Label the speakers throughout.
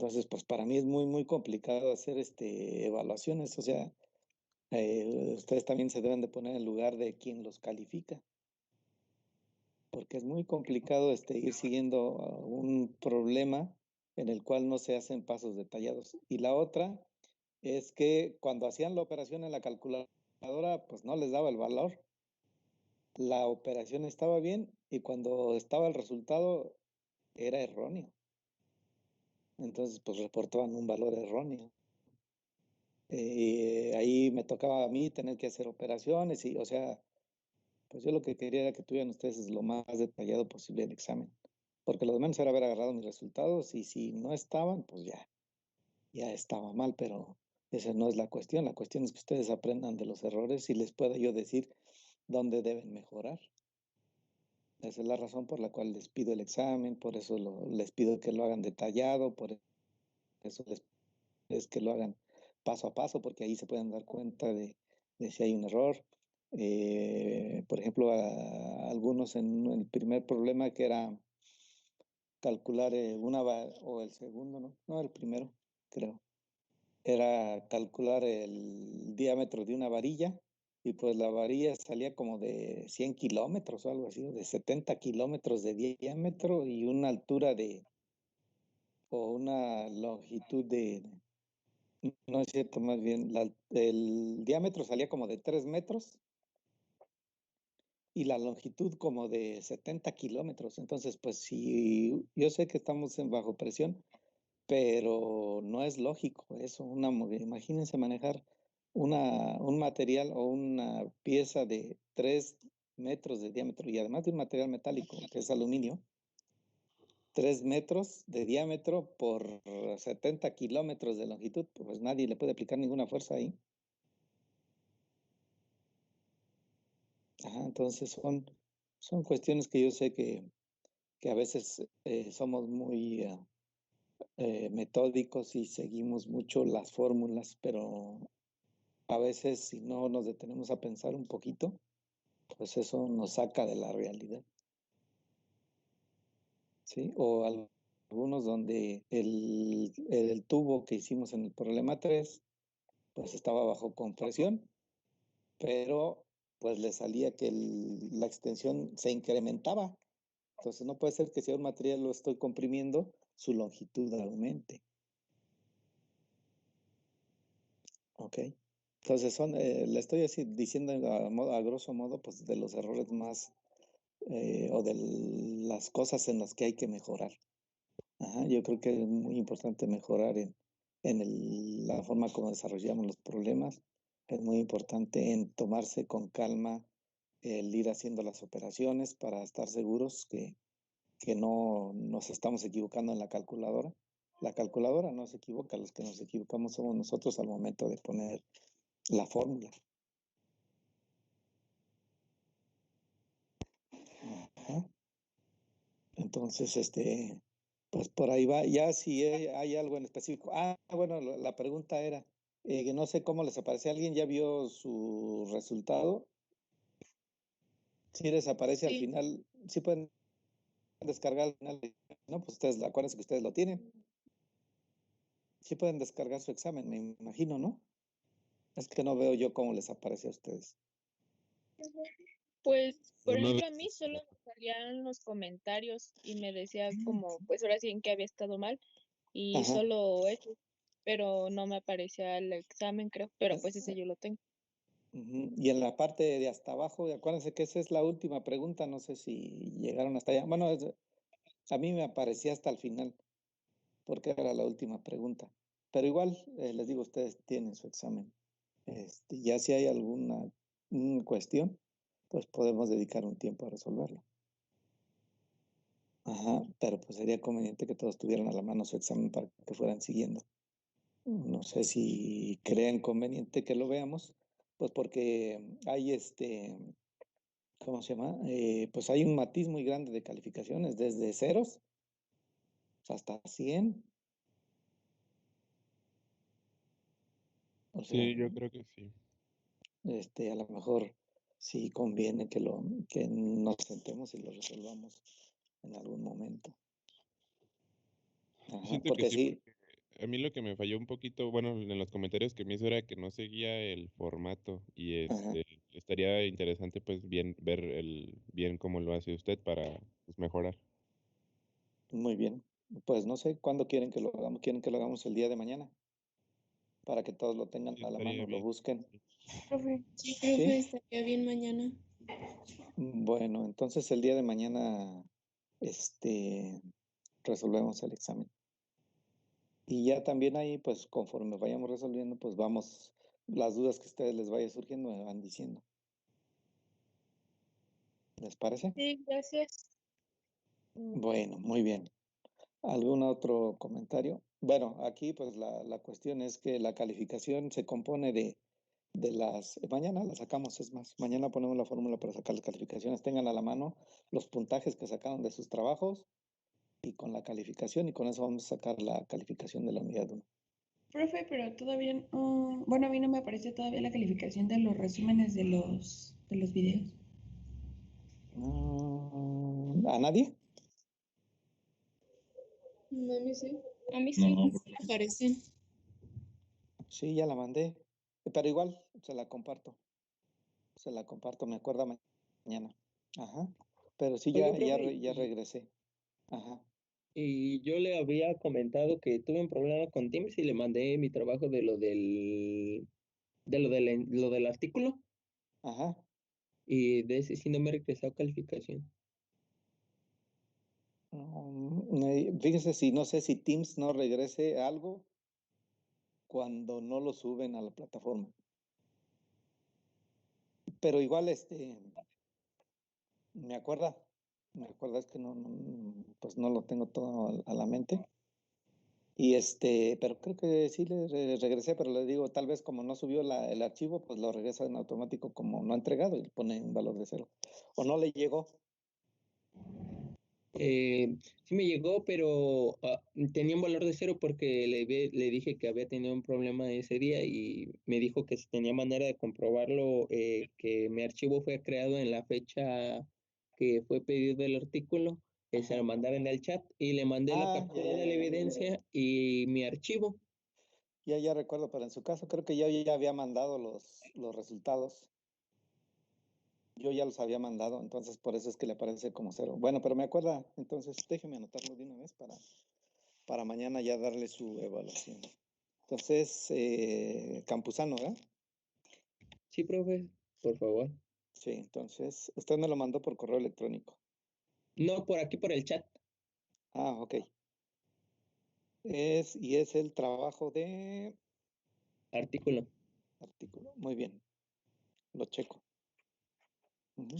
Speaker 1: Entonces, pues para mí es muy, muy complicado hacer evaluaciones. O sea, ustedes también se deben de poner en lugar de quien los califica, porque es muy complicado ir siguiendo un problema en el cual no se hacen pasos detallados. Y la otra es que cuando hacían la operación en la calculadora, pues no les daba el valor. La operación estaba bien y cuando estaba el resultado era erróneo. Entonces, pues reportaban un valor erróneo. Ahí me tocaba a mí tener que hacer operaciones y, o sea, pues yo lo que quería era que tuvieran ustedes lo más detallado posible el examen, porque lo de menos era haber agarrado mis resultados y si no estaban, pues ya estaba mal, pero esa no es la cuestión. La cuestión es que ustedes aprendan de los errores y les pueda yo decir dónde deben mejorar. Esa es la razón por la cual les pido el examen, por eso les pido que lo hagan detallado, por eso les es que lo hagan paso a paso, porque ahí se pueden dar cuenta de si hay un error. Por ejemplo, algunos en el primer problema que era calcular o el segundo, ¿no? No, el primero, creo. Era calcular el diámetro de una varilla y pues la varilla salía como de 100 kilómetros o algo así, o de 70 kilómetros de diámetro y una altura o una longitud no es cierto, más bien, el diámetro salía como de 3 metros y la longitud como de 70 kilómetros. Entonces, pues sí, yo sé que estamos bajo presión, pero no es lógico eso. Imagínense manejar un material o una pieza de 3 metros de diámetro y además de un material metálico, que es aluminio, 3 metros de diámetro por 70 kilómetros de longitud, pues nadie le puede aplicar ninguna fuerza ahí. Ajá, entonces son cuestiones que yo sé que a veces somos muy metódicos y seguimos mucho las fórmulas, pero a veces si no nos detenemos a pensar un poquito, pues eso nos saca de la realidad, ¿sí? O algunos donde el tubo que hicimos en el problema 3 pues estaba bajo compresión, pero pues le salía que la extensión se incrementaba. Entonces no puede ser que si a un material lo estoy comprimiendo, su longitud aumente. ¿Ok? Entonces le estoy así diciendo a grosso modo, pues de los errores más o de las cosas en las que hay que mejorar. Ajá, yo creo que es muy importante mejorar en la forma como desarrollamos los problemas. Es muy importante en tomarse con calma el ir haciendo las operaciones para estar seguros que no nos estamos equivocando en la calculadora. La calculadora no se equivoca, los que nos equivocamos somos nosotros al momento de poner la fórmula. Ajá. Entonces, pues por ahí va. Ya si hay algo en específico. Bueno, la pregunta era, que no sé cómo les aparece. ¿Alguien ya vio su resultado? Si les aparece al
Speaker 2: Sí,
Speaker 1: final, si pueden descargar al final, ¿no? Pues ustedes, acuérdense que ustedes lo tienen. Sí pueden descargar su examen, me imagino, ¿no? Es que no veo yo cómo les aparece a ustedes.
Speaker 2: pues, por
Speaker 3: Una
Speaker 2: ejemplo, a
Speaker 3: vez,
Speaker 2: mí solo me salían los comentarios y me decía como, pues ahora sí en que había estado mal y
Speaker 1: Ajá.
Speaker 2: solo eso, pero no me aparecía el examen, creo, pero pues ese yo lo tengo.
Speaker 1: Y en la parte de hasta abajo, acuérdense que esa es la última pregunta, no sé si llegaron hasta allá. Bueno, a mí me aparecía hasta el final, porque era la última pregunta. Pero igual, les digo, ustedes tienen su examen. Ya si hay alguna cuestión, pues podemos dedicar un tiempo a resolverlo. Ajá, pero pues sería conveniente que todos tuvieran a la mano su examen para que fueran siguiendo. No sé si creen conveniente que lo veamos, pues porque hay ¿cómo se llama? Pues hay un matiz muy grande de calificaciones, desde ceros hasta 100. O sea,
Speaker 3: sí, yo creo que sí.
Speaker 1: a lo mejor sí conviene que nos sentemos y lo resolvamos en algún momento.
Speaker 3: Yo
Speaker 1: Ajá,
Speaker 3: siento que
Speaker 1: porque
Speaker 3: sí,
Speaker 1: sí,
Speaker 3: porque A mí lo que me falló un poquito, bueno, en los comentarios que me hizo era que no seguía el formato y
Speaker 1: Ajá,
Speaker 3: estaría interesante pues bien ver bien cómo lo hace usted para pues, mejorar.
Speaker 1: muy bien. Pues no sé cuándo quieren que lo hagamos. ¿Quieren que lo hagamos el día de mañana? Para que todos lo tengan
Speaker 3: Sí,
Speaker 1: a la
Speaker 3: estaría
Speaker 1: mano, lo
Speaker 3: bien.
Speaker 1: busquen.
Speaker 4: Profe, sí, creo que
Speaker 1: ¿Sí?
Speaker 4: estaría bien mañana.
Speaker 1: Bueno, entonces el día de mañana, este, resolvemos el examen. Y ya también ahí, pues conforme vayamos resolviendo, pues vamos, las dudas que a ustedes les vaya surgiendo me van diciendo. ¿Les parece?
Speaker 2: Sí, gracias.
Speaker 1: Bueno, muy bien. ¿Algún otro comentario? Bueno, aquí pues la cuestión es que la calificación se compone de mañana la sacamos, es más, mañana ponemos la fórmula para sacar las calificaciones, tengan a la mano los puntajes que sacaron de sus trabajos y con la calificación y con eso vamos a sacar la calificación de la unidad 1.
Speaker 4: Profe, pero todavía no, bueno, a mí no me aparece todavía la calificación de los resúmenes de los videos.
Speaker 1: ¿A nadie?
Speaker 4: No, a mí sí. A mí
Speaker 5: No,
Speaker 4: sí,
Speaker 5: no,
Speaker 4: me aparecen.
Speaker 1: Sí, ya la mandé, pero igual se la comparto, me acuerdo mañana. Ajá, pero sí,
Speaker 5: oiga,
Speaker 1: ya
Speaker 5: profe,
Speaker 1: regresé. Ajá,
Speaker 5: y yo le había comentado que tuve un problema con Teams y le mandé mi trabajo lo del artículo
Speaker 1: ajá.
Speaker 5: y de ese sí no me regresó calificación.
Speaker 1: Fíjese si no sé si Teams no regrese algo cuando no lo suben a la plataforma. Pero igual, me acuerda, es que pues no lo tengo todo a la mente. Y pero creo que sí le regresé, pero le digo, tal vez como no subió el archivo, pues lo regresa en automático como no ha entregado y le pone un valor de 0. O no le llegó.
Speaker 5: Sí me llegó, pero tenía un valor de 0 porque le dije que había tenido un problema ese día y me dijo que si tenía manera de comprobarlo, que mi archivo fue creado en la fecha que fue pedido el artículo, se
Speaker 1: Ajá.
Speaker 5: lo mandara en el chat y le mandé la captura de la evidencia y mi archivo.
Speaker 1: Ya recuerdo, pero en su caso creo que yo ya había mandado los resultados. Yo ya los había mandado, entonces por eso es que le aparece como 0. Bueno, pero me acuerda, entonces déjeme anotarlo de una vez para mañana ya darle su evaluación. Entonces, Campuzano, ¿verdad?
Speaker 5: Sí, profe, por favor.
Speaker 1: Sí, entonces, usted me lo mandó por correo electrónico.
Speaker 5: No, por aquí, por el chat.
Speaker 1: Ah, ok. Y es el trabajo de
Speaker 5: Artículo.
Speaker 1: artículo. Muy bien, lo checo. Ujú.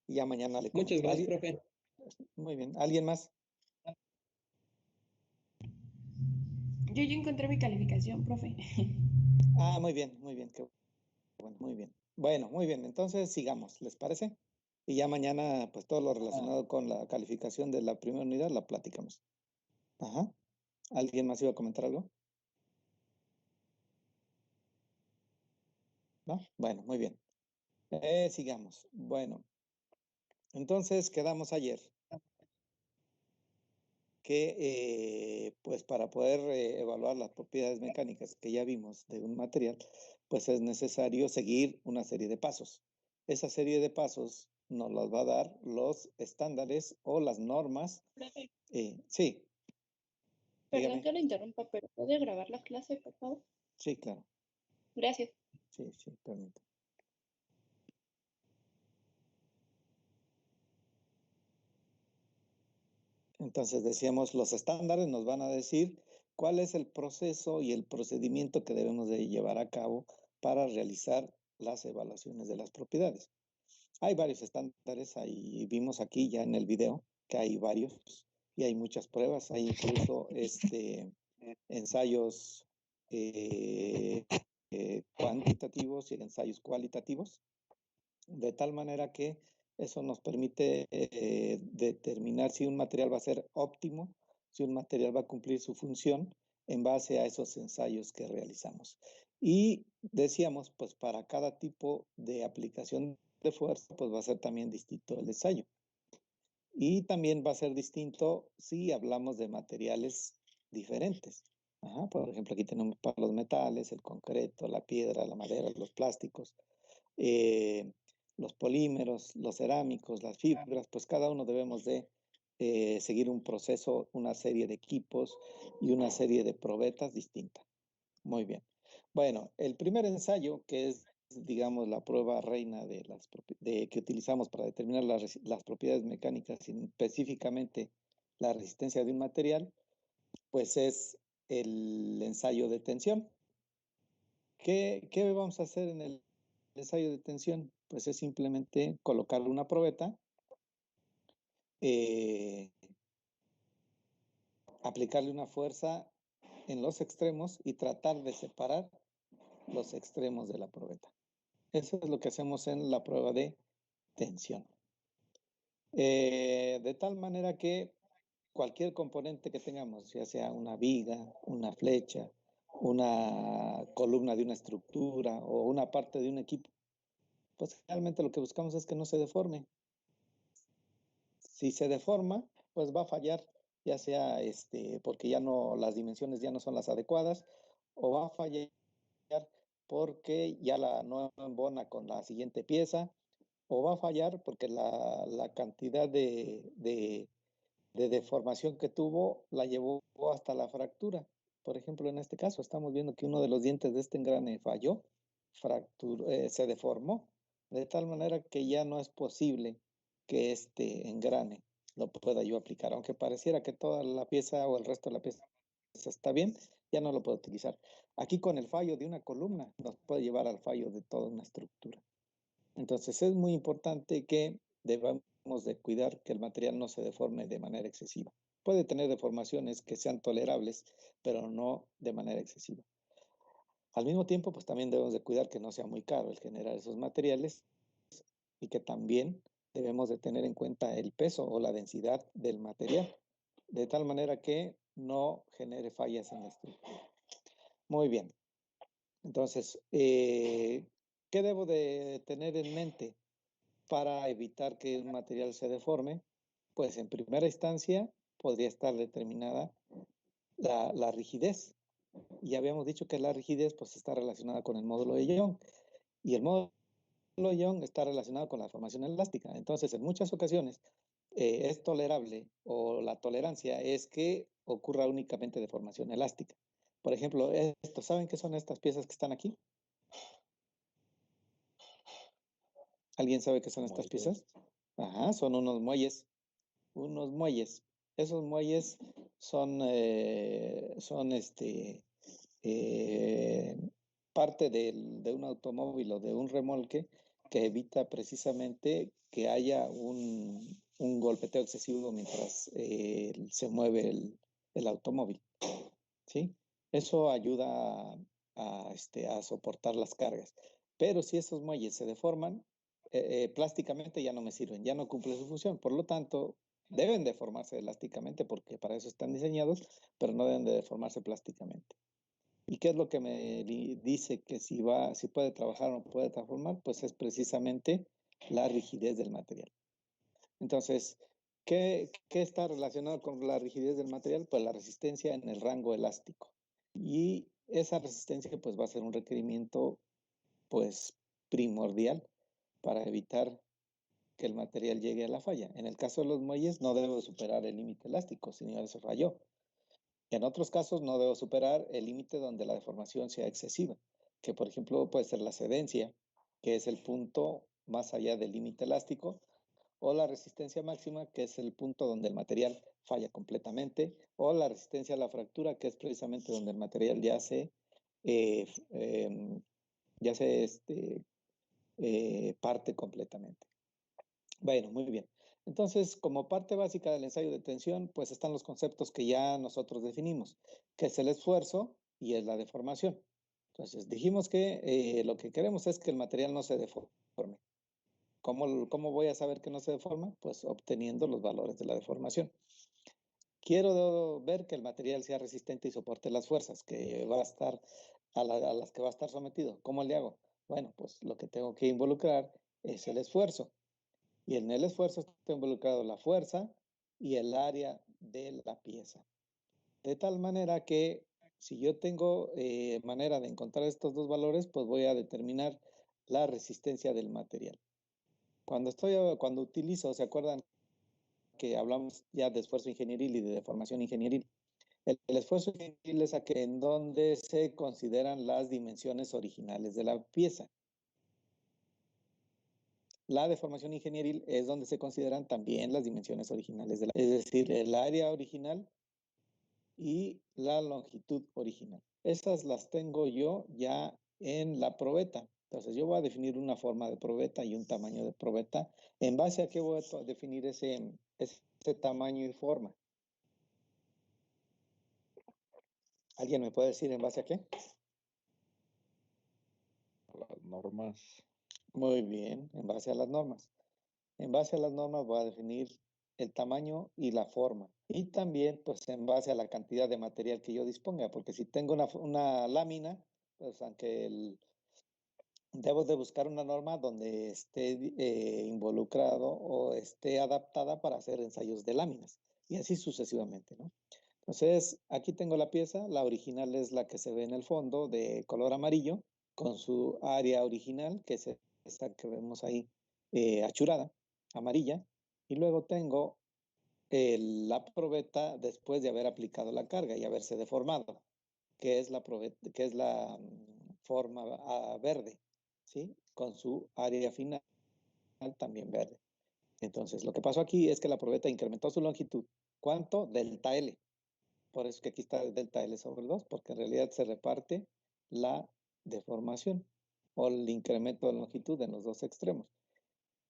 Speaker 1: Y ya mañana le
Speaker 5: Muchas
Speaker 1: comento.
Speaker 5: gracias, profe.
Speaker 1: Muy bien, ¿alguien más?
Speaker 4: Yo ya encontré mi calificación, profe.
Speaker 1: Ah, muy bien, qué bueno, muy bien. Bueno, muy bien, entonces sigamos, ¿les parece? Y ya mañana, pues todo lo relacionado con la calificación de la primera unidad la platicamos. Ajá. ¿Alguien más iba a comentar algo? ¿No? Bueno, muy bien. Sigamos. Bueno, entonces quedamos ayer que, pues para poder evaluar las propiedades mecánicas que ya vimos de un material, pues es necesario seguir una serie de pasos. Esa serie de pasos nos las va a dar los estándares o las normas.
Speaker 2: Profe,
Speaker 1: Sí,
Speaker 2: perdón
Speaker 1: dígame.
Speaker 2: que lo interrumpa, pero ¿puede grabar la clase, por favor?
Speaker 1: Sí, claro.
Speaker 2: Gracias.
Speaker 1: Sí, permito. Entonces decíamos, los estándares nos van a decir cuál es el proceso y el procedimiento que debemos de llevar a cabo para realizar las evaluaciones de las propiedades. Hay varios estándares, ahí vimos aquí ya en el video que hay varios y hay muchas pruebas, hay incluso ensayos eh, cuantitativos y ensayos cualitativos, de tal manera que eso nos permite determinar si un material va a ser óptimo, si un material va a cumplir su función en base a esos ensayos que realizamos. Y decíamos, pues para cada tipo de aplicación de fuerza, pues va a ser también distinto el ensayo. Y también va a ser distinto si hablamos de materiales diferentes. Ajá, por ejemplo, aquí tenemos para los metales, el concreto, la piedra, la madera, los plásticos, eh, los polímeros, los cerámicos, las fibras, pues cada uno debemos de seguir un proceso, una serie de equipos y una serie de probetas distintas. Muy bien. Bueno, el primer ensayo, que es, digamos, la prueba reina que utilizamos para determinar las propiedades mecánicas, y específicamente la resistencia de un material, pues es el ensayo de tensión. ¿Qué vamos a hacer en el ensayo de tensión? Pues es simplemente colocarle una probeta, eh, aplicarle una fuerza en los extremos y tratar de separar los extremos de la probeta. Eso es lo que hacemos en la prueba de tensión. De tal manera que cualquier componente que tengamos, ya sea una viga, una flecha, una columna de una estructura o una parte de un equipo, pues realmente lo que buscamos es que no se deforme. Si se deforma, pues va a fallar, ya sea porque ya no, las dimensiones ya no son las adecuadas, o va a fallar porque ya no embona con la siguiente pieza, o va a fallar porque la cantidad de deformación que tuvo la llevó hasta la fractura. Por ejemplo, en este caso estamos viendo que uno de los dientes de este engrane falló, se deformó, de tal manera que ya no es posible que este engrane lo pueda yo aplicar. Aunque pareciera que toda la pieza o el resto de la pieza está bien, ya no lo puedo utilizar. Aquí con el fallo de una columna nos puede llevar al fallo de toda una estructura. Entonces es muy importante que debamos de cuidar que el material no se deforme de manera excesiva. Puede tener deformaciones que sean tolerables, pero no de manera excesiva. Al mismo tiempo, pues también debemos de cuidar que no sea muy caro el generar esos materiales y que también debemos de tener en cuenta el peso o la densidad del material, de tal manera que no genere fallas en la estructura. Muy bien. Entonces, ¿qué debo de tener en mente para evitar que un material se deforme? Pues en primera instancia podría estar determinada la rigidez. Y habíamos dicho que la rigidez pues está relacionada con el módulo de Young. Y el módulo de Young está relacionado con la formación elástica. Entonces, en muchas ocasiones es tolerable, o la tolerancia es que ocurra únicamente de formación elástica. Por ejemplo, ¿saben qué son estas piezas que están aquí? ¿Alguien sabe qué son estas piezas? Ajá, son unos muelles. Unos muelles. Esos muelles son, eh, parte de un automóvil o de un remolque que evita precisamente que haya un golpeteo excesivo mientras se mueve el automóvil. ¿Sí? Eso ayuda a soportar las cargas. Pero si esos muelles se deforman, plásticamente ya no me sirven, ya no cumple su función. Por lo tanto, deben deformarse elásticamente porque para eso están diseñados, pero no deben de deformarse plásticamente. ¿Y qué es lo que me dice que si puede trabajar o no puede transformar? Pues es precisamente la rigidez del material. Entonces, ¿qué está relacionado con la rigidez del material? Pues la resistencia en el rango elástico. Y esa resistencia pues va a ser un requerimiento pues primordial para evitar que el material llegue a la falla. En el caso de los muelles no debo superar el límite elástico, si no se falló. En otros casos no debo superar el límite donde la deformación sea excesiva, que por ejemplo puede ser la cedencia, que es el punto más allá del límite elástico, o la resistencia máxima, que es el punto donde el material falla completamente, o la resistencia a la fractura, que es precisamente donde el material eh, eh, ya se parte completamente. Bueno, muy bien. Entonces, como parte básica del ensayo de tensión, pues están los conceptos que ya nosotros definimos, que es el esfuerzo y es la deformación. Entonces, dijimos que lo que queremos es que el material no se deforme. ¿Cómo voy a saber que no se deforma? Pues obteniendo los valores de la deformación. Quiero ver que el material sea resistente y soporte las fuerzas que va a estar, a las que va a estar sometido. ¿Cómo le hago? Bueno, pues lo que tengo que involucrar es el esfuerzo. Y en el esfuerzo está involucrado la fuerza y el área de la pieza. De tal manera que Si yo tengo manera de encontrar estos dos valores, pues voy a determinar la resistencia del material. Cuando utilizo, ¿se acuerdan que hablamos ya de esfuerzo ingenieril y de deformación ingenieril? El esfuerzo ingenieril es en donde se consideran las dimensiones originales de la pieza. La deformación ingenieril es donde se consideran también las dimensiones originales de la pieza, es decir, el área original y la longitud original. Esas las tengo yo ya en la probeta. Entonces yo voy a definir una forma de probeta y un tamaño de probeta. ¿En base a qué voy a definir ese tamaño y forma? ¿Alguien me puede decir en base a qué?
Speaker 6: Las normas.
Speaker 1: Muy bien, en base a las normas. En base a las normas voy a definir el tamaño y la forma. Y también, pues, en base a la cantidad de material que yo disponga, porque si tengo una lámina, pues, debo de buscar una norma donde esté involucrado o esté adaptada para hacer ensayos de láminas. Y así sucesivamente, ¿no? Entonces, aquí tengo la pieza. La original es la que se ve en el fondo de color amarillo, con su área original, que es esta que vemos ahí, achurada, amarilla. Y luego tengo la probeta después de haber aplicado la carga y haberse deformado, que es la forma verde, ¿sí? Con su área final también verde. Entonces, lo que pasó aquí es que la probeta incrementó su longitud. ¿Cuánto? Delta L. Por eso que aquí está delta L sobre el 2, porque en realidad se reparte la deformación o el incremento de longitud en los dos extremos.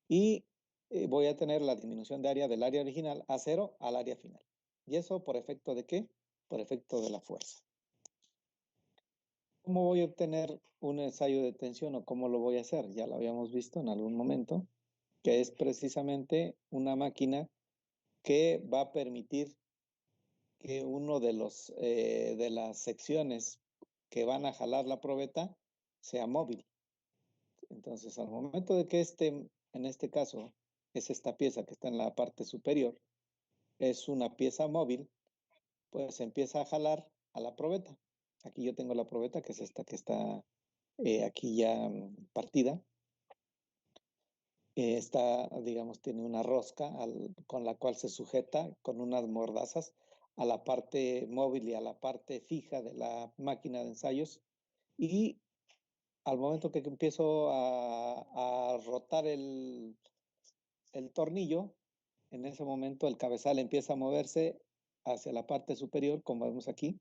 Speaker 1: Y voy a tener la disminución de área del área original a 0 al área final. ¿Y eso por efecto de qué? Por efecto de la fuerza. ¿Cómo voy a obtener un ensayo de tensión o cómo lo voy a hacer? Ya lo habíamos visto en algún momento, que es precisamente una máquina que va a permitir que uno de las secciones que van a jalar la probeta sea móvil. Entonces, al momento de que en este caso, es esta pieza que está en la parte superior, es una pieza móvil, pues empieza a jalar a la probeta. Aquí yo tengo la probeta, que es esta que está aquí ya partida. Esta, digamos, tiene una rosca con la cual se sujeta con unas mordazas a la parte móvil y a la parte fija de la máquina de ensayos. Y al momento que empiezo a rotar el tornillo, en ese momento el cabezal empieza a moverse hacia la parte superior, como vemos aquí,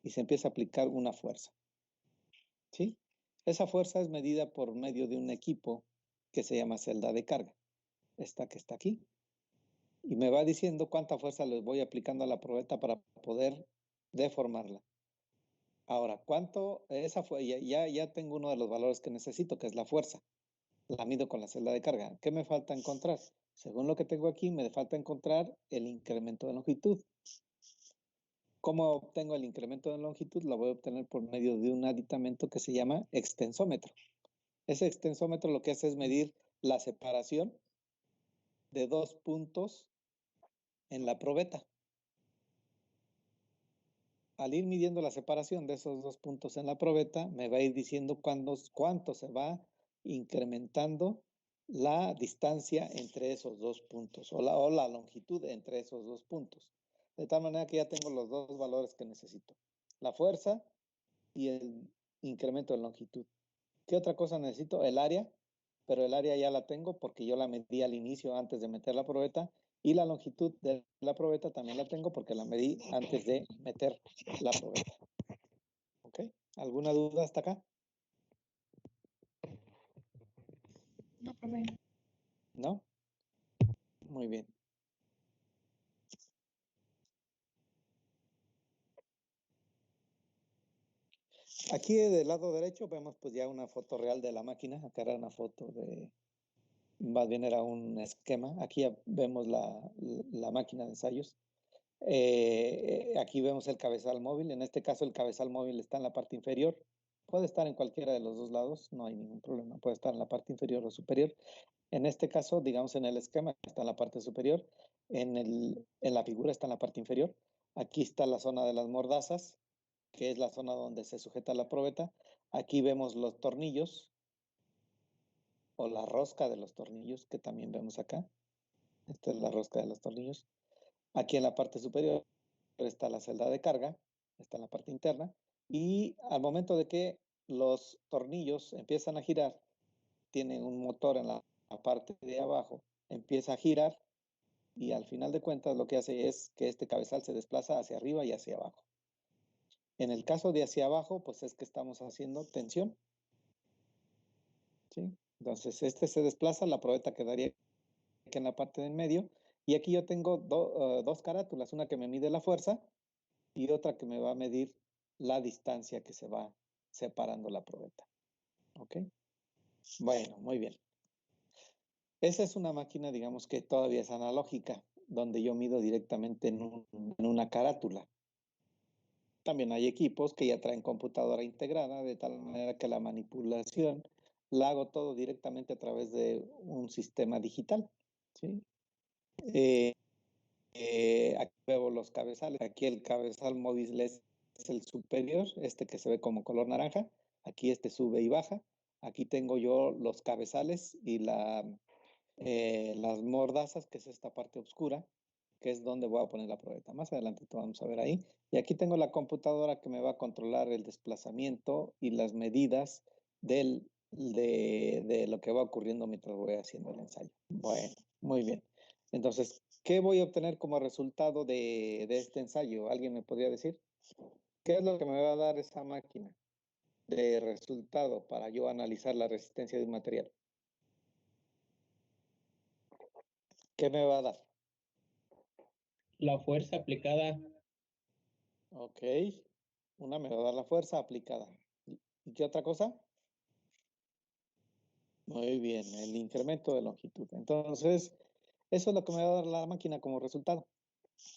Speaker 1: y se empieza a aplicar una fuerza. ¿Sí? Esa fuerza es medida por medio de un equipo que se llama celda de carga. Esta que está aquí. Y me va diciendo cuánta fuerza le voy aplicando a la probeta para poder deformarla. Ahora, ya tengo uno de los valores que necesito, que es la fuerza. La mido con la celda de carga. ¿Qué me falta encontrar? Según lo que tengo aquí, me falta encontrar el incremento de longitud. ¿Cómo obtengo el incremento de longitud? Lo voy a obtener por medio de un aditamento que se llama extensómetro. Ese extensómetro lo que hace es medir la separación de dos puntos en la probeta. Al ir midiendo la separación de esos dos puntos en la probeta, me va a ir diciendo cuánto se va incrementando la distancia entre esos dos puntos o la longitud entre esos dos puntos. De tal manera que ya tengo los dos valores que necesito. La fuerza y el incremento de longitud. ¿Qué otra cosa necesito? El área, pero el área ya la tengo porque yo la medí al inicio antes de meter la probeta. Y la longitud de la probeta también la tengo porque la medí antes de meter la probeta. ¿Ok? ¿Alguna duda hasta acá?
Speaker 4: No, profe.
Speaker 1: ¿No? Muy bien. Aquí del lado derecho vemos pues ya una foto real de la máquina. Acá era una foto más bien era un esquema. Aquí ya vemos la máquina de ensayos. Aquí vemos el cabezal móvil. En este caso el cabezal móvil está en la parte inferior. Puede estar en cualquiera de los dos lados, no hay ningún problema. Puede estar en la parte inferior o superior. En este caso, digamos en el esquema, está en la parte superior. En la figura está en la parte inferior. Aquí está la zona de las mordazas, que es la zona donde se sujeta la probeta. Aquí vemos los tornillos o la rosca de los tornillos que también vemos acá. Esta es la rosca de los tornillos. Aquí en la parte superior está la celda de carga, está en la parte interna. Y al momento de que los tornillos empiezan a girar, tiene un motor en la parte de abajo, empieza a girar y al final de cuentas lo que hace es que este cabezal se desplaza hacia arriba y hacia abajo. En el caso de hacia abajo, pues es que estamos haciendo tensión. ¿Sí? Entonces este se desplaza, la probeta quedaría aquí en la parte del medio y aquí yo tengo dos carátulas, una que me mide la fuerza y otra que me va a medir la distancia que se va separando la probeta. ¿Ok? Bueno, muy bien. Esa es una máquina, digamos que todavía es analógica, donde yo mido directamente en una carátula. También hay equipos que ya traen computadora integrada, de tal manera que la manipulación la hago todo directamente a través de un sistema digital. ¿Sí? Aquí veo los cabezales. Aquí el cabezal móvil es el superior, este que se ve como color naranja. Aquí este sube y baja. Aquí tengo yo los cabezales y las mordazas, que es esta parte oscura, que es donde voy a poner la probeta. Más adelante vamos a ver ahí. Y aquí tengo la computadora que me va a controlar el desplazamiento y las medidas de lo que va ocurriendo mientras voy haciendo el ensayo. Bueno, muy bien. Entonces, ¿qué voy a obtener como resultado de este ensayo? ¿Alguien me podría decir? ¿Qué es lo que me va a dar esa máquina de resultado para yo analizar la resistencia de un material? ¿Qué me va a dar?
Speaker 5: La fuerza aplicada.
Speaker 1: Ok. Una me va a dar la fuerza aplicada. ¿Y qué otra cosa? Muy bien, el incremento de longitud. Entonces, eso es lo que me va a dar la máquina como resultado.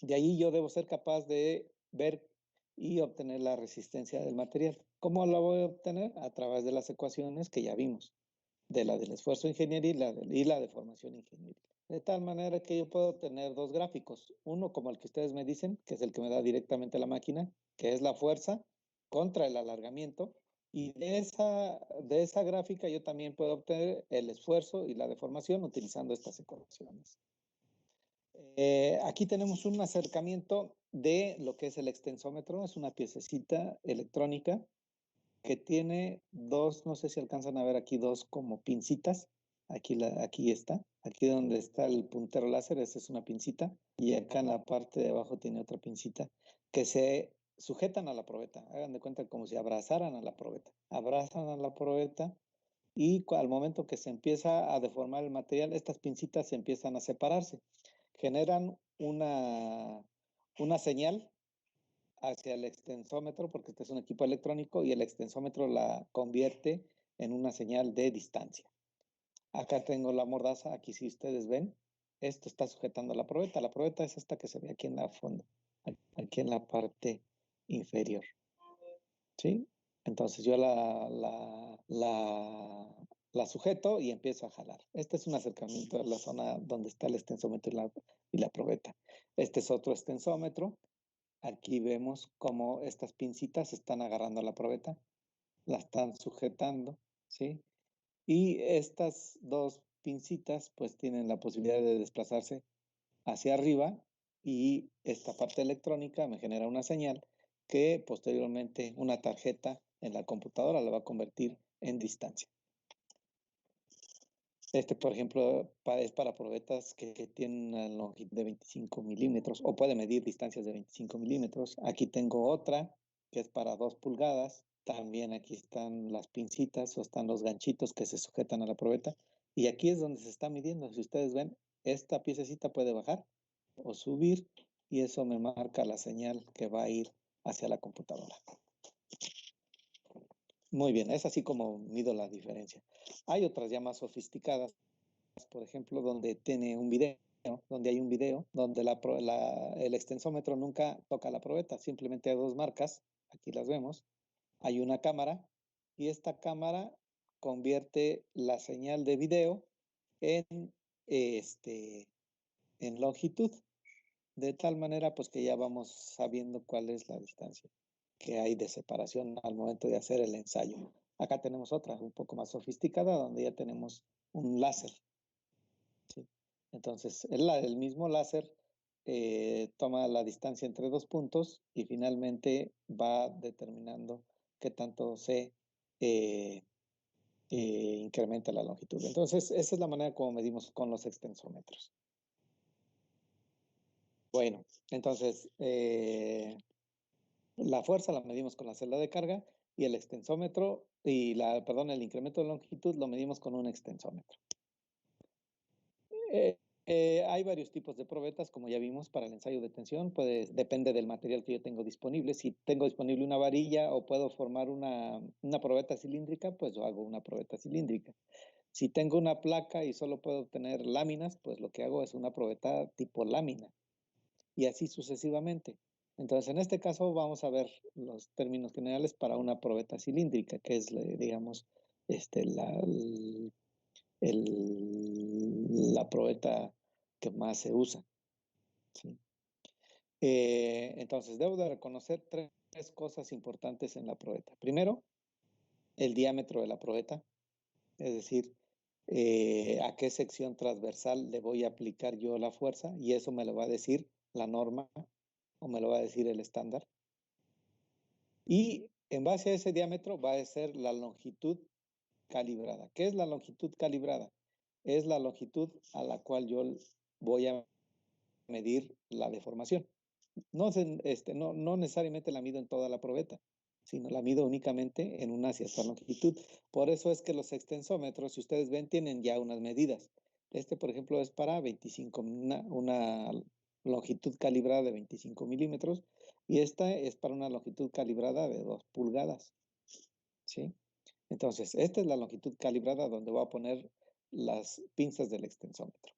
Speaker 1: De ahí yo debo ser capaz de ver y obtener la resistencia del material. ¿Cómo la voy a obtener? A través de las ecuaciones que ya vimos, de la del esfuerzo ingenieril y la deformación ingenieril. De tal manera que yo puedo tener dos gráficos. Uno como el que ustedes me dicen, que es el que me da directamente la máquina, que es la fuerza contra el alargamiento. Y de esa gráfica yo también puedo obtener el esfuerzo y la deformación utilizando estas ecuaciones. Aquí tenemos un acercamiento de lo que es el extensómetro. Es una piececita electrónica que tiene dos, no sé si alcanzan a ver aquí, dos como pincitas. Aquí está, aquí donde está el puntero láser, esa es una pincita. Y acá en la parte de abajo tiene otra pincita que se sujetan a la probeta. Hagan de cuenta como si abrazaran a la probeta. Abrazan a la probeta y al momento que se empieza a deformar el material, estas pincitas se empiezan a separarse. Generan una señal hacia el extensómetro, porque este es un equipo electrónico y el extensómetro la convierte en una señal de distancia. Acá tengo la mordaza, aquí si ustedes ven, esto está sujetando la probeta. La probeta es esta que se ve aquí en la fondo, aquí en la parte inferior. ¿Sí? Entonces yo la sujeto y empiezo a jalar. Este es un acercamiento a la zona donde está el extensómetro y la probeta. Este es otro extensómetro. Aquí vemos cómo estas pincitas están agarrando la probeta, la están sujetando, ¿sí? Y estas dos pincitas pues tienen la posibilidad de desplazarse hacia arriba y esta parte electrónica me genera una señal que posteriormente una tarjeta en la computadora la va a convertir en distancia. Este, por ejemplo, es para probetas que tienen una longitud de 25 milímetros o puede medir distancias de 25 milímetros. Aquí tengo otra que es para 2 pulgadas. También aquí están las pincitas o están los ganchitos que se sujetan a la probeta. Y aquí es donde se está midiendo. Si ustedes ven, esta piececita puede bajar o subir y eso me marca la señal que va a ir hacia la computadora. Muy bien, es así como mido la diferencia. Hay otras ya más sofisticadas, por ejemplo, donde tiene un video, donde hay un video, donde el extensómetro nunca toca la probeta, simplemente hay dos marcas, aquí las vemos, hay una cámara y esta cámara convierte la señal de video en longitud, de tal manera pues que ya vamos sabiendo cuál es la distancia. que hay de separación al momento de hacer el ensayo. Acá tenemos otra, un poco más sofisticada, donde ya tenemos un láser. ¿Sí? Entonces, el mismo láser toma la distancia entre dos puntos y finalmente va determinando qué tanto se incrementa la longitud. Entonces, esa es la manera como medimos con los extensómetros. Bueno, entonces, la fuerza la medimos con la celda de carga y el extensómetro, el incremento de longitud lo medimos con un extensómetro. Hay varios tipos de probetas, como ya vimos, para el ensayo de tensión. Depende del material que yo tengo disponible. Si tengo disponible una varilla o puedo formar una probeta cilíndrica, pues yo hago una probeta cilíndrica. Si tengo una placa y solo puedo obtener láminas, pues lo que hago es una probeta tipo lámina. Y así sucesivamente. Entonces, en este caso vamos a ver los términos generales para una probeta cilíndrica, que es, digamos, la probeta que más se usa. ¿Sí? Entonces, debo de reconocer tres cosas importantes en la probeta. Primero, el diámetro de la probeta, es decir, a qué sección transversal le voy a aplicar yo la fuerza, y eso me lo va a decir la norma o me lo va a decir el estándar. Y en base a ese diámetro va a ser la longitud calibrada. ¿Qué es la longitud calibrada? Es la longitud a la cual yo voy a medir la deformación. No necesariamente la mido en toda la probeta, sino la mido únicamente en una cierta longitud. Por eso es que los extensómetros, si ustedes ven, tienen ya unas medidas. Por ejemplo, es para 25, una longitud calibrada de 25 milímetros, y esta es para una longitud calibrada de 2 pulgadas. ¿Sí? Entonces, esta es la longitud calibrada donde voy a poner las pinzas del extensómetro.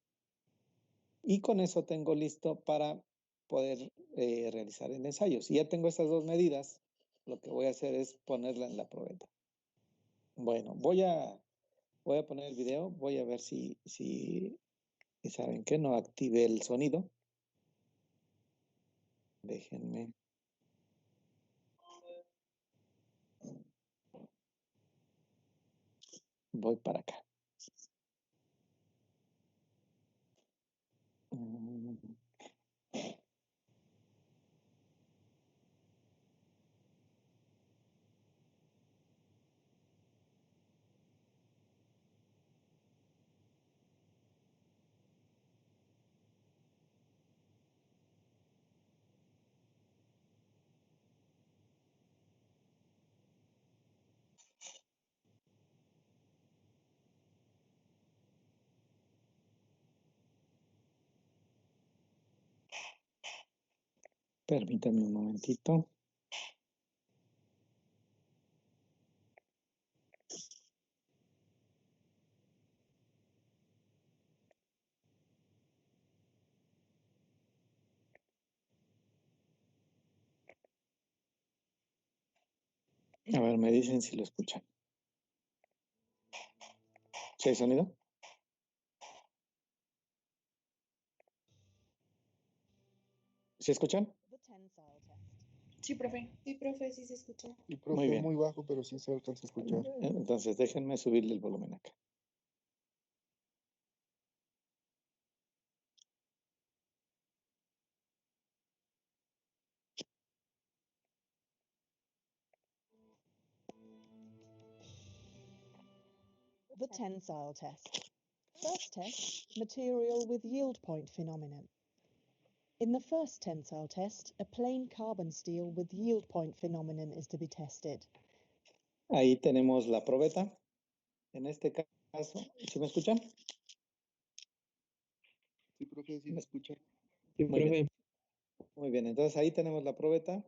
Speaker 1: Y con eso tengo listo para poder realizar el ensayo. Si ya tengo estas dos medidas, lo que voy a hacer es ponerla en la probeta. Bueno, voy a poner el video, voy a ver si saben que no activé el sonido. Déjenme. Voy para acá. Permítame un momentito. A ver, me dicen si lo escuchan. ¿Sí hay sonido? ¿Sí escuchan?
Speaker 4: Sí, profe.
Speaker 7: Sí, profe, sí se escucha.
Speaker 8: Y profe,
Speaker 1: Muy bien.
Speaker 8: muy bajo, pero sí se alcanza a escuchar.
Speaker 1: Entonces, déjenme subirle el volumen acá.
Speaker 9: The tensile test. First test, material with yield point phenomenon. In the first tensile test, a plain carbon steel with yield point phenomenon is to be tested.
Speaker 1: Ahí tenemos la probeta. En este caso, ¿sí me escuchan?
Speaker 8: Sí, profe, sí se escucha.
Speaker 5: Sí,
Speaker 1: Muy
Speaker 5: profe.
Speaker 1: bien. Muy bien, entonces ahí tenemos la probeta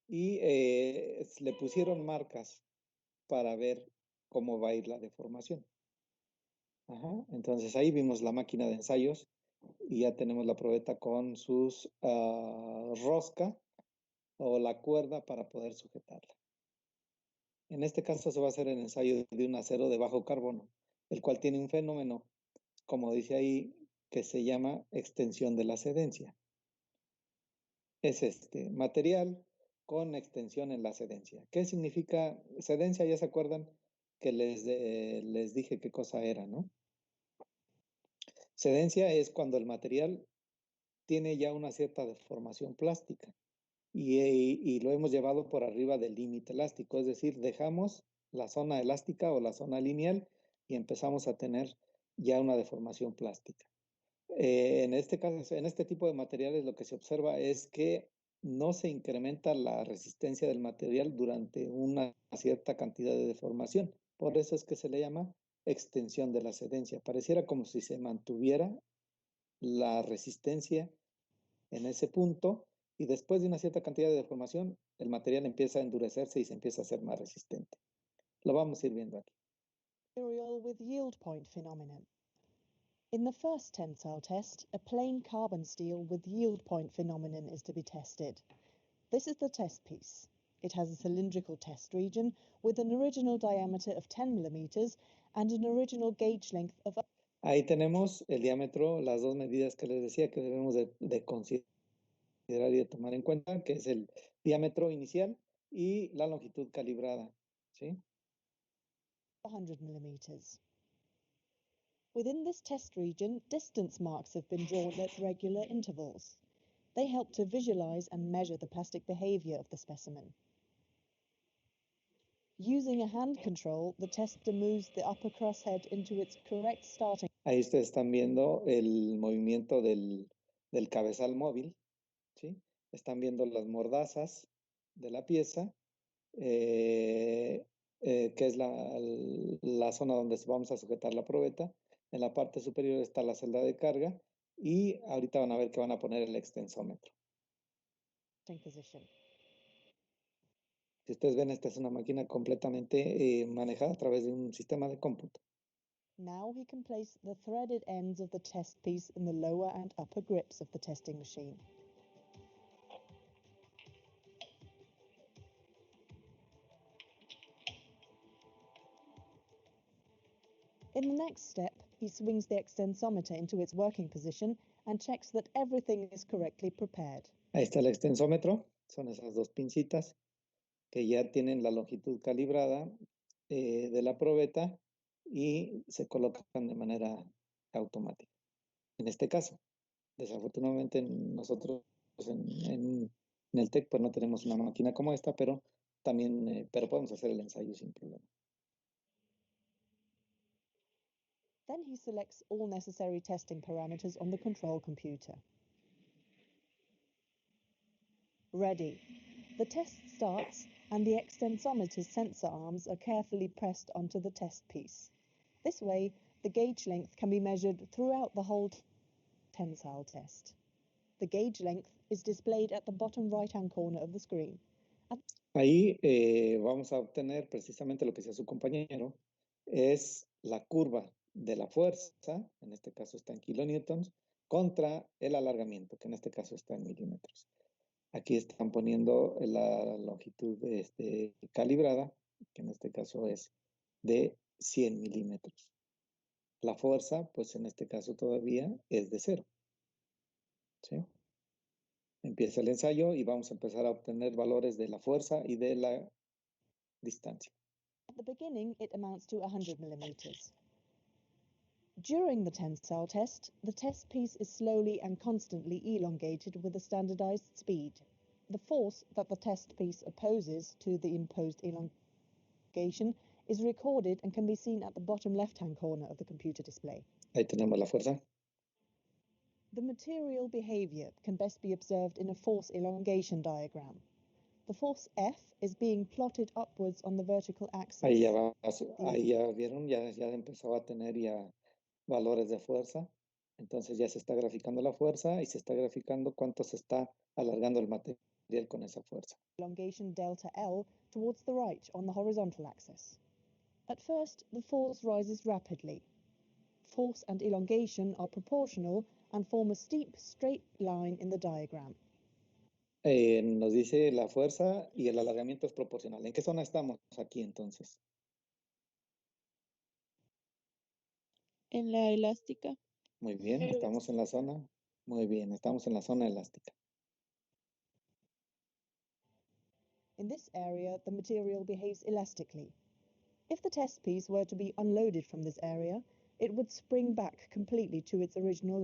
Speaker 1: y le pusieron marcas para ver cómo va a ir la deformación. Ajá. Entonces ahí vimos la máquina de ensayos y ya tenemos la probeta con sus rosca o la cuerda para poder sujetarla. En este caso se va a hacer el ensayo de un acero de bajo carbono, el cual tiene un fenómeno, como dice ahí, que se llama extensión de la cedencia. Es este material con extensión en la cedencia. ¿Qué significa cedencia? Ya se acuerdan que les dije qué cosa era, ¿no? Cedencia es cuando el material tiene ya una cierta deformación plástica y lo hemos llevado por arriba del límite elástico, es decir, dejamos la zona elástica o la zona lineal y empezamos a tener ya una deformación plástica. En este caso, en este tipo de materiales lo que se observa es que no se incrementa la resistencia del material durante una cierta cantidad de deformación. Por eso es que se le llama extensión de la cedencia. Pareciera como si se mantuviera la resistencia en ese punto y después de una cierta cantidad de deformación, el material empieza a endurecerse y se empieza a hacer más resistente. Lo vamos a ir viendo aquí.
Speaker 9: Material with yield point phenomenon. In the first tensile test, a plain carbon steel with yield point phenomenon is to be tested. This is the test piece. It has a cylindrical test region with an original diameter of 10 millimeters and an original gauge length of...
Speaker 1: Ahí tenemos el diámetro, las dos medidas que les decía que debemos de considerar y de tomar en cuenta, que es el diámetro inicial y la longitud calibrada, ¿sí?
Speaker 9: 100 millimeters. Within this test region, distance marks have been drawn at regular intervals. They help to visualize and measure the plastic behavior of the specimen. Using a hand control, the tester moves the upper crosshead into its correct starting.
Speaker 1: Ahí ustedes están viendo el movimiento del cabezal móvil, ¿sí? Están viendo las mordazas de la pieza, que es la zona donde vamos a sujetar la probeta. En la parte superior está la celda de carga y ahorita van a ver que van a poner el extensómetro.
Speaker 9: Position.
Speaker 1: Si ustedes ven, esta es una máquina completamente manejada a través de un sistema de cómputo.
Speaker 9: Now he can place the threaded ends of the test piece in the lower and upper grips of the testing machine. In the next step, he swings the extensometer into its working position and checks that everything is correctly prepared.
Speaker 1: Ahí está el extensómetro, son esas dos pincitas que ya tienen la longitud calibrada de la probeta y se colocan de manera automática. En este caso, desafortunadamente nosotros en el TEC pues no tenemos una máquina como esta, pero también pero podemos hacer el ensayo sin problema.
Speaker 9: Then he selects all necessary testing parameters on the control computer. Ready. The test starts and the extensometer's sensor arms are carefully pressed onto the test piece. This way, the gauge length can be measured throughout the whole tensile test. The gauge length is displayed at the bottom right-hand corner of the screen.
Speaker 1: Ahí vamos a obtener precisamente lo que decía su compañero, es la curva de la fuerza, en este caso está en kilonewtons, contra el alargamiento, que en este caso está en milímetros. Aquí están poniendo la longitud calibrada, que en este caso es de 100 milímetros. La fuerza, pues en este caso todavía es de 0. ¿Sí? Empieza el ensayo y vamos a empezar a obtener valores de la fuerza y de la distancia.
Speaker 9: At the beginning, it amounts to 100 millimeters. During the tensile test, the test piece is slowly and constantly elongated with a standardized speed. The force that the test piece opposes to the imposed elongation is recorded and can be seen at the bottom left-hand corner of the computer display.
Speaker 1: Ahí tenemos la fuerza.
Speaker 9: The material behavior can best be observed in a force elongation diagram. The force F is being plotted upwards on the vertical axis.
Speaker 1: Ahí ya vieron, ya empezó a tener ya valores de fuerza. Entonces ya se está graficando la fuerza y se está graficando cuánto se está alargando el material con esa fuerza.
Speaker 9: Elongation delta L towards the right on the horizontal axis. At first, the force rises rapidly. Force and elongation are proportional and form a steep, straight line in the diagram.
Speaker 1: Nos dice la fuerza y el alargamiento es proporcional. ¿En qué zona estamos aquí entonces?
Speaker 2: En la elástica.
Speaker 1: Muy bien, estamos en la zona. Muy bien, estamos en la zona elástica.
Speaker 9: In this area, the material behaves elastically. If the test piece were to be unloaded from this area, it would spring back completely to its original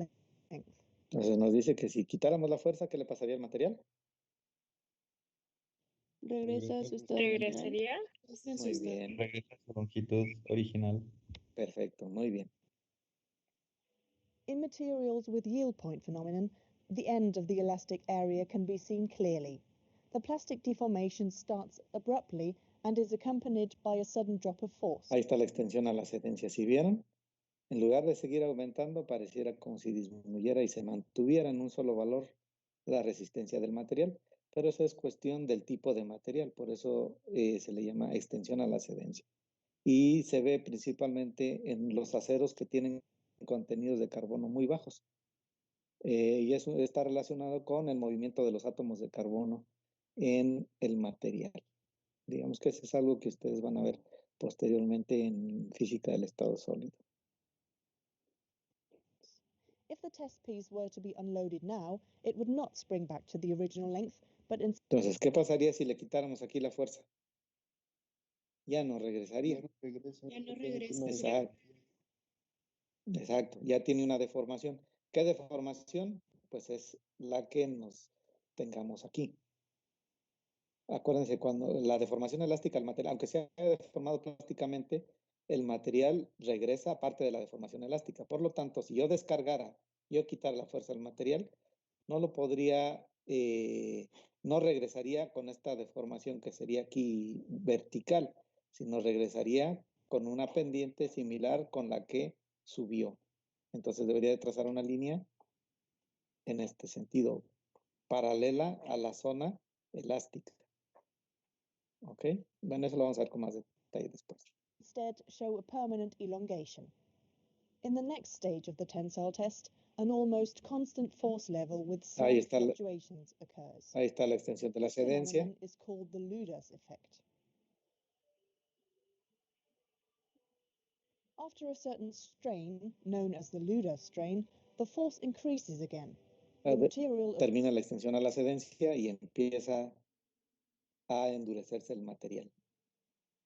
Speaker 9: length.
Speaker 1: Entonces nos dice que si quitáramos la fuerza, ¿qué le pasaría al material?
Speaker 4: Regresa a su estado original.
Speaker 2: ¿Regresaría?
Speaker 4: Está en su
Speaker 1: Muy
Speaker 4: estado.
Speaker 1: bien,
Speaker 7: Regresa a su longitud original.
Speaker 1: perfecto, muy bien.
Speaker 9: In materials with yield point phenomenon, the end of the elastic area can be seen clearly. The plastic deformation starts abruptly and is accompanied by a sudden drop of force.
Speaker 1: Ahí está la extensión a la ascendencia. ¿Sí vieron? En lugar de seguir aumentando, pareciera como si disminuyera y se mantuviera en un solo valor la resistencia del material. Pero eso es cuestión del tipo de material, por eso se le llama extensión a la ascendencia. Y se ve principalmente en los aceros que tienen contenidos de carbono muy bajos. Y eso está relacionado con el movimiento de los átomos de carbono en el material. Digamos que eso es algo que ustedes van a ver posteriormente en física del estado sólido.
Speaker 9: If the test piece were to be unloaded now, it would not spring back to the original length, but
Speaker 1: Entonces, ¿qué pasaría si le quitáramos aquí la fuerza? Ya no regresaría.
Speaker 4: Ya no regresa.
Speaker 1: Exacto. Exacto, ya tiene una deformación. ¿Qué deformación? Pues es la que nos tengamos aquí. Acuérdense, cuando la deformación elástica del material, aunque se haya deformado plásticamente, el material regresa a parte de la deformación elástica. Por lo tanto, si yo descargara, yo quitar la fuerza del material, no lo podría, no regresaría con esta deformación que sería aquí vertical, sino regresaría con una pendiente similar con la que subió. Entonces debería de trazar una línea en este sentido, paralela a la zona elástica. ¿Ok? Bueno, eso lo vamos a ver con más detalle después.
Speaker 9: instead show a permanent elongation. In the next stage of the tensile test, an almost constant force level with
Speaker 1: Ahí
Speaker 9: slight
Speaker 1: está la-
Speaker 9: fluctuations occurs.
Speaker 1: Ahí está la extensión de la
Speaker 9: This
Speaker 1: cedencia.
Speaker 9: phenomenon is called the Ludus effect. After a certain strain, known as the Ludus strain, the force increases again. The material of
Speaker 1: Termina la extensión a la cedencia y empieza a endurecerse el material.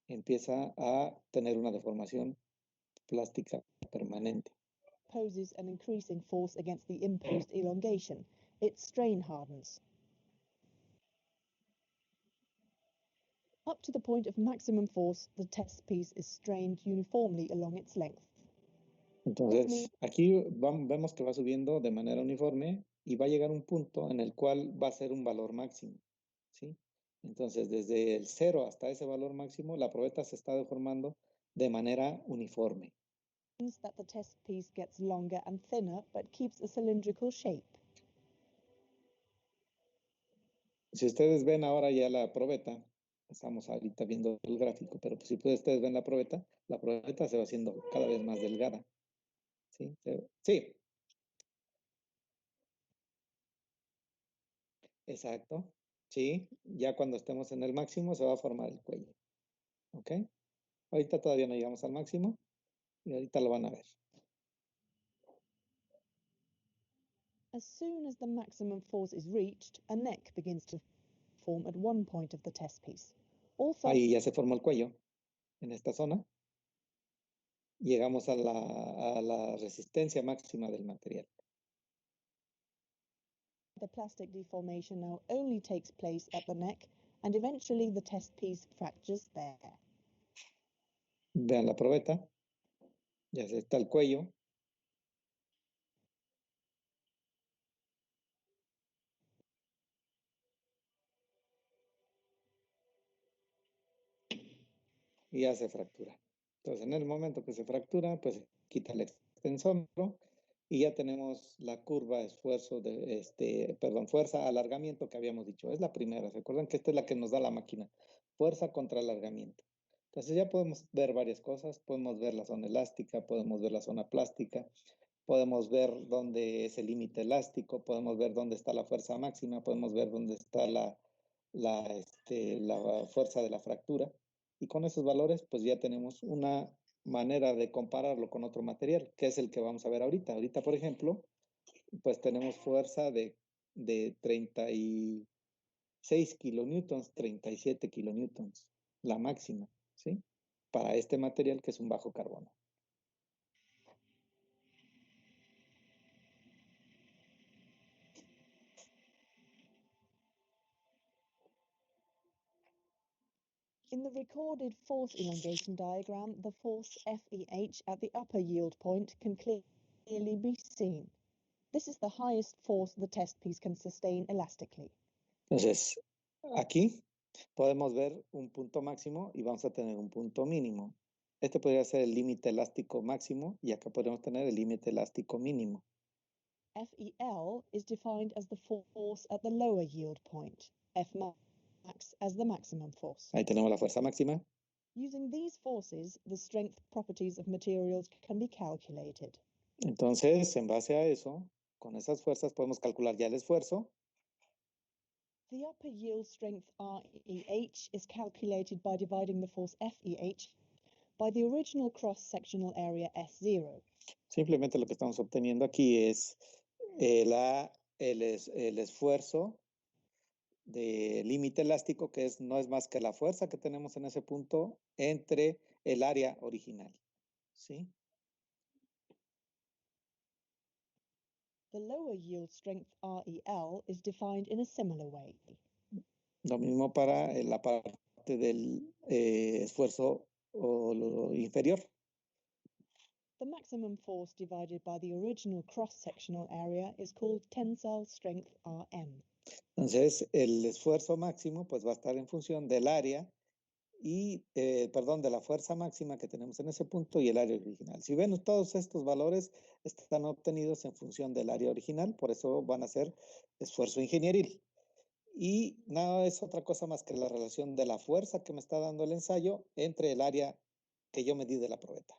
Speaker 1: Empieza a tener una deformación plástica permanente.
Speaker 9: poses an increasing force against the imposed elongation. It strain hardens. Up to the point of maximum force, the test piece is strained uniformly along its length.
Speaker 1: Entonces, aquí vemos que va subiendo de manera uniforme y va a llegar un punto en el cual va a ser un valor máximo, ¿sí? Entonces, desde el 0 hasta ese valor máximo, la probeta se está deformando de manera uniforme.
Speaker 9: Means that the test piece gets longer and thinner, but keeps a cylindrical shape.
Speaker 1: Si ustedes ven ahora ya la probeta, estamos ahorita viendo el gráfico, pero si ustedes ven la probeta se va haciendo cada vez más delgada. ¿Sí? Sí. Exacto. Sí, ya cuando estemos en el máximo se va a formar el cuello. ¿Ok? Ahorita todavía no llegamos al máximo y ahorita lo van a ver.
Speaker 9: As soon as the maximum force is reached, a neck begins to form at one point of the test piece. Also,
Speaker 1: Ahí ya se formó el cuello en esta zona. Llegamos a la resistencia máxima del material.
Speaker 9: the plastic deformation now only takes place at the neck, and eventually the test piece fractures there.
Speaker 1: Vean la probeta. Ya se está el cuello. Y ya se fractura. Entonces, en el momento que se fractura, pues se quita el extensómetro y ya tenemos la curva esfuerzo de, fuerza, alargamiento que habíamos dicho. Es la primera. ¿Se acuerdan que esta es la que nos da la máquina? Fuerza contra alargamiento. Entonces ya podemos ver varias cosas. Podemos ver la zona elástica, podemos ver la zona plástica, podemos ver dónde es el límite elástico, podemos ver dónde está la fuerza máxima, podemos ver dónde está la fuerza de la fractura. Y con esos valores, pues ya tenemos una manera de compararlo con otro material, que es el que vamos a ver ahorita. Ahorita, por ejemplo, pues tenemos fuerza de 30 y 6 kilonewtons, 37 kilonewtons, la máxima, ¿sí? Para este material que es un bajo carbono.
Speaker 9: In the recorded force elongation diagram, the force FEH at the upper yield point can clearly be seen. This is the highest force the test piece can sustain elastically.
Speaker 1: Entonces, aquí podemos ver un punto máximo y vamos a tener un punto mínimo. Este podría ser el límite elástico máximo y acá podemos tener el límite elástico mínimo.
Speaker 9: FEL is defined as the force at the lower yield point, Fmax as the maximum force.
Speaker 1: Ahí tenemos la fuerza máxima.
Speaker 9: Using these forces, the strength properties of materials can be calculated.
Speaker 1: Entonces, en base a eso, con esas fuerzas podemos calcular ya el esfuerzo.
Speaker 9: The upper yield strength REH is calculated by dividing the force FEH by the original cross-sectional area S0.
Speaker 1: Simplemente lo que estamos obteniendo aquí es el esfuerzo de límite elástico, que no es más que la fuerza que tenemos en ese punto entre el área original, ¿sí?
Speaker 9: The lower yield strength REL is defined in a similar way.
Speaker 1: Lo mismo para la parte del esfuerzo o lo inferior.
Speaker 9: The maximum force divided by the original cross-sectional area is called tensile strength Rm.
Speaker 1: Entonces, el esfuerzo máximo pues va a estar en función del área y, de la fuerza máxima que tenemos en ese punto y el área original. Si ven, todos estos valores están obtenidos en función del área original, por eso van a ser esfuerzo ingenieril. Y nada es otra cosa más que la relación de la fuerza que me está dando el ensayo entre el área que yo medí de la probeta.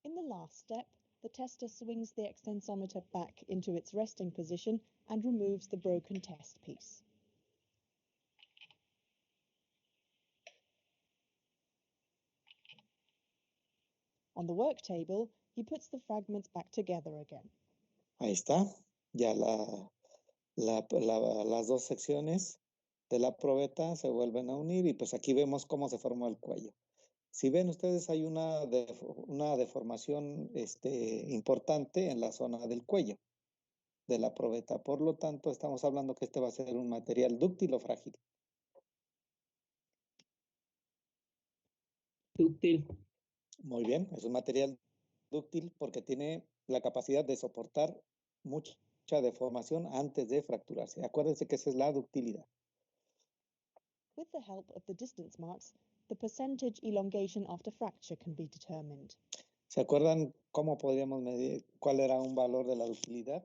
Speaker 9: In the last step, the tester swings the extensometer back into its resting position and removes the broken test piece. On the work table, he puts the fragments back together again.
Speaker 1: Ahí está, ya las dos secciones de la probeta se vuelven a unir y pues aquí vemos cómo se formó el cuello. Si ven ustedes, hay una deformación importante en la zona del cuello de la probeta. Por lo tanto, estamos hablando que este va a ser un material dúctil o frágil.
Speaker 5: Dúctil.
Speaker 1: Muy bien, es un material dúctil porque tiene la capacidad de soportar mucha deformación antes de fracturarse. Acuérdense que esa es la ductilidad.
Speaker 9: With the help of the distance marks, the percentage elongation after fracture can be determined.
Speaker 1: ¿Se acuerdan cómo podríamos medir cuál era un valor de la ductilidad?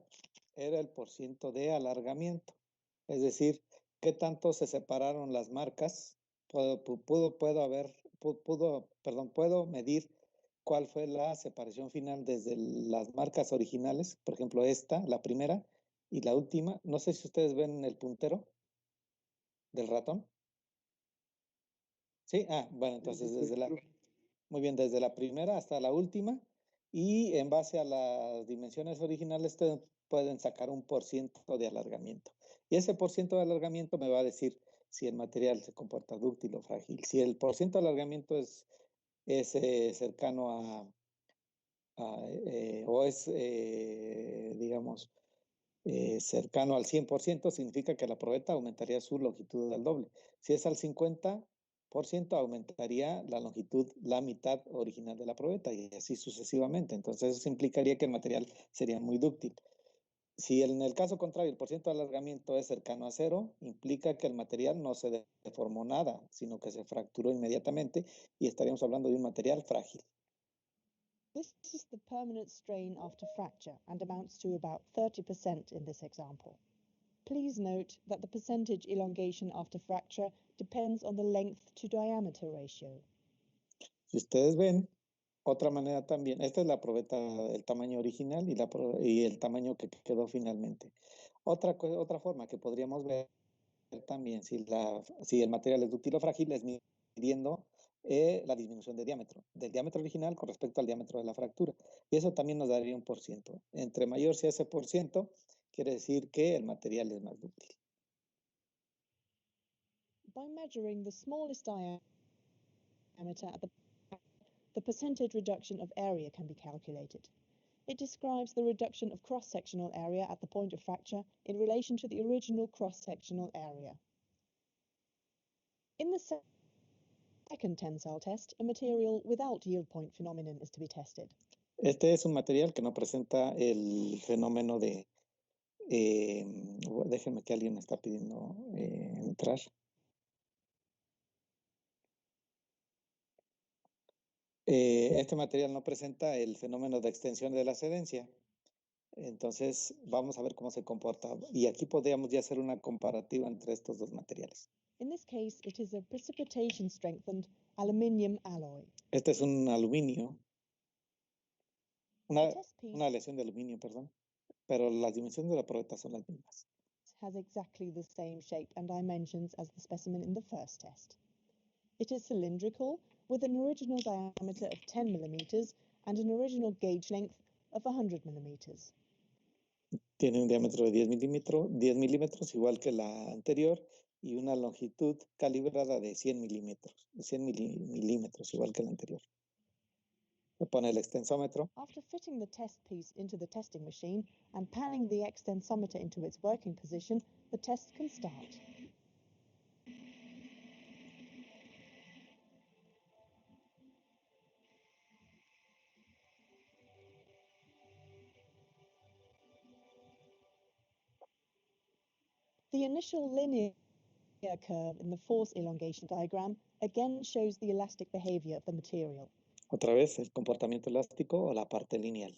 Speaker 1: Era el % de alargamiento. Es decir, qué tanto se separaron las marcas. Puedo medir cuál fue la separación final desde las marcas originales, por ejemplo esta, la primera, y la última. No sé si ustedes ven el puntero del ratón. ¿Sí? Bueno, entonces muy bien, desde la primera hasta la última, y en base a las dimensiones originales pueden sacar un % de alargamiento. Y ese % de alargamiento me va a decir si el material se comporta dúctil o frágil. Si el % de alargamiento es cercano cercano al 100%, significa que la probeta aumentaría su longitud al doble. Si es al 50%, aumentaría la longitud, la mitad original de la probeta, y así sucesivamente. Entonces eso implicaría que el material sería muy dúctil. Si en el caso contrario el % de alargamiento es cercano a 0, implica que el material no se deformó nada, sino que se fracturó inmediatamente y estaríamos hablando de un material frágil.
Speaker 9: This is the permanent strain after fracture and amounts to about 30% in this example. Please note that the percentage elongation after fracture depends on the length to diameter ratio.
Speaker 1: Si ustedes ven, otra manera también, esta es la probeta, el tamaño original y el tamaño que quedó finalmente. Otra forma que podríamos ver también, si el material es dúctil o frágil, es midiendo la disminución de diámetro, del diámetro original con respecto al diámetro de la fractura. Y eso también nos daría un %. Entre mayor sea ese %, Quiere decir que el material es más dúctil.
Speaker 9: By measuring the smallest diameter at the percentage reduction of area can be calculated. It describes the reduction of cross-sectional area at the point of fracture in relation to the original cross-sectional area. In the second tensile test, a material without yield point phenomenon is to be tested.
Speaker 1: Este es un material que no presenta el fenómeno de... déjenme que alguien me está pidiendo entrar. Este material no presenta el fenómeno de extensión de la cedencia. Entonces, vamos a ver cómo se comporta. Y aquí podríamos ya hacer una comparativa entre estos dos materiales.
Speaker 9: In this case, it is a precipitation strengthened aluminium alloy.
Speaker 1: Este es un aluminio, una
Speaker 9: test piece
Speaker 1: aleación de aluminio, perdón. Pero las dimensiones de la probeta son las mismas.
Speaker 9: Has exactly the same shape and dimensions as the specimen in the first test. It is cylindrical with an original diameter of 10 millimeters and an original gauge length of 100 millimeters.
Speaker 1: Tiene un diámetro de 10 milímetros, igual que la anterior, y una longitud calibrada de 100 milímetros, igual que la anterior. Se pone el extensómetro.
Speaker 9: After fitting the test piece into the testing machine and panning the extensometer into its working position, the test can start. The initial linear curve in the force elongation diagram again shows the elastic behavior of the material.
Speaker 1: Otra vez el comportamiento elástico o la parte lineal.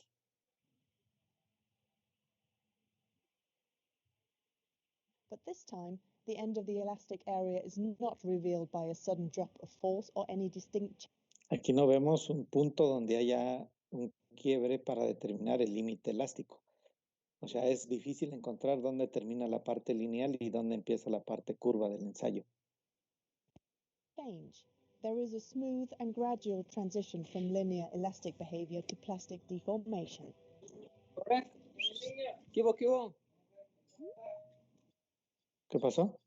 Speaker 9: But this time, the end of the elastic area is not revealed by a sudden drop of force or any distinct
Speaker 1: Aquí no vemos un punto donde haya un quiebre para determinar el límite elástico. O sea, es difícil encontrar dónde termina la parte lineal y dónde empieza la parte curva del ensayo.
Speaker 9: change. There is a smooth and gradual transition from linear elastic behavior to plastic deformation.
Speaker 5: ¿Qué hubo?
Speaker 1: ¿Qué pasó?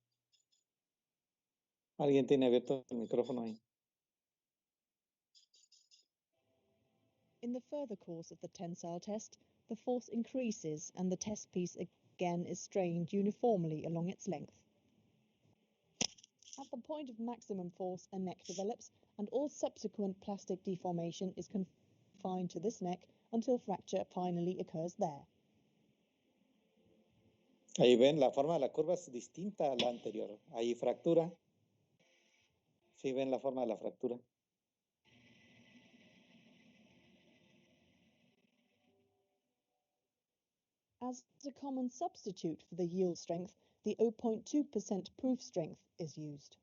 Speaker 1: ¿Alguien tiene abierto el micrófono ahí?
Speaker 9: In the further course of the tensile test, the force increases and the test piece again is strained uniformly along its length. At the point of maximum force, a neck develops, and all subsequent plastic deformation is confined to this neck until fracture finally occurs there.
Speaker 1: Ahí ven, la forma de la curva es distinta a la anterior. Ahí fractura. Sí, ven la forma de la fractura.
Speaker 9: As a common substitute for the yield strength, the 0.2% proof strength is used.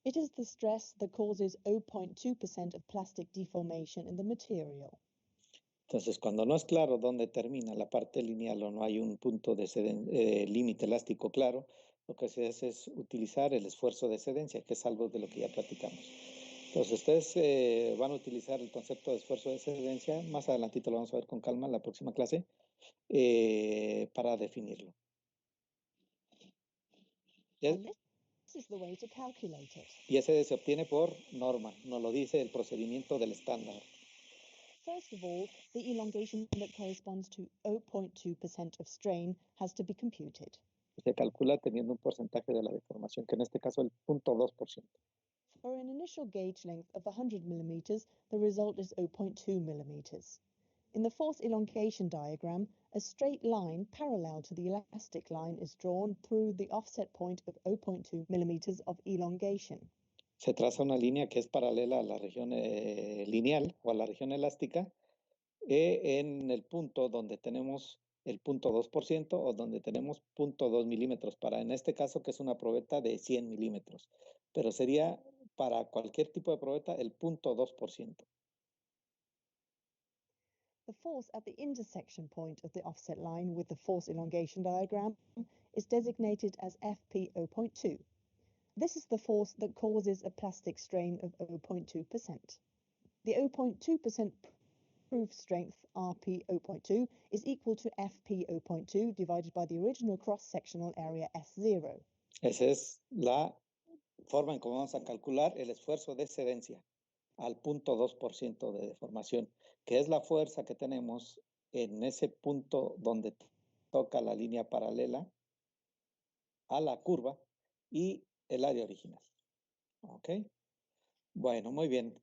Speaker 9: It is the stress that causes 0.2% of plastic deformation in the material.
Speaker 1: Entonces, cuando no es claro dónde termina la parte lineal o no hay un punto de límite elástico claro, lo que se hace es utilizar el esfuerzo de cedencia, que es algo de lo que ya platicamos. Entonces, ustedes van a utilizar el concepto de esfuerzo de cedencia, más adelantito lo vamos a ver con calma en la próxima clase, para definirlo.
Speaker 9: And this is the way to calculate it.
Speaker 1: Y ese se obtiene por norma, nos lo dice el procedimiento del estándar.
Speaker 9: First of all, the elongation that corresponds to 0.2% of strain has to be computed.
Speaker 1: Se calcula teniendo un porcentaje de la deformación, que en este caso el 0.2%.
Speaker 9: For an initial gauge length of 100 millimeters, the result is 0.2 millimeters. In the force elongation diagram, a straight line parallel to the elastic line is drawn through the offset point of 0.2 millimeters of elongation.
Speaker 1: Se traza una línea que es paralela a la región lineal o a la región elástica en el punto donde tenemos el 0.2% o donde tenemos 0.2 milímetros para, en este caso, que es una probeta de 100 milímetros, pero sería para cualquier tipo de probeta el 0.2%.
Speaker 9: The force at the intersection point of the offset line with the force elongation diagram is designated as FP 0.2. This is the force that causes a plastic strain of 0.2%. The 0.2% proof strength RP 0.2 is equal to FP 0.2 divided by the original cross-sectional area S0.
Speaker 1: Esa es la forma en cómo vamos a calcular el esfuerzo de excedencia al 0.2% de deformación, que es la fuerza que tenemos en ese punto donde toca la línea paralela a la curva y el área original. ¿Ok? Bueno, muy bien.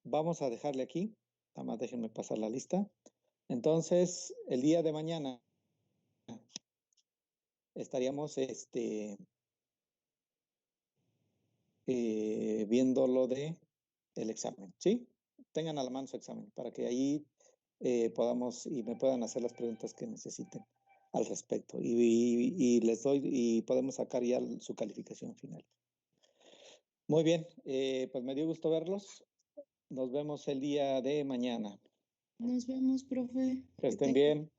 Speaker 1: Vamos a dejarle aquí. Nada más déjenme pasar la lista. Entonces, el día de mañana estaríamos viendo lo de el examen, ¿sí? Tengan a la mano su examen para que ahí podamos y me puedan hacer las preguntas que necesiten al respecto. Y les doy y podemos sacar ya su calificación final. Muy bien, pues me dio gusto verlos. Nos vemos el día de mañana.
Speaker 4: Nos vemos, profe.
Speaker 1: Que estén bien.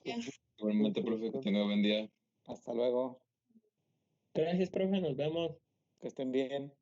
Speaker 10: Igualmente, profe, que tenga buen día.
Speaker 1: Hasta luego.
Speaker 5: Gracias, profe, nos vemos.
Speaker 1: Que estén bien.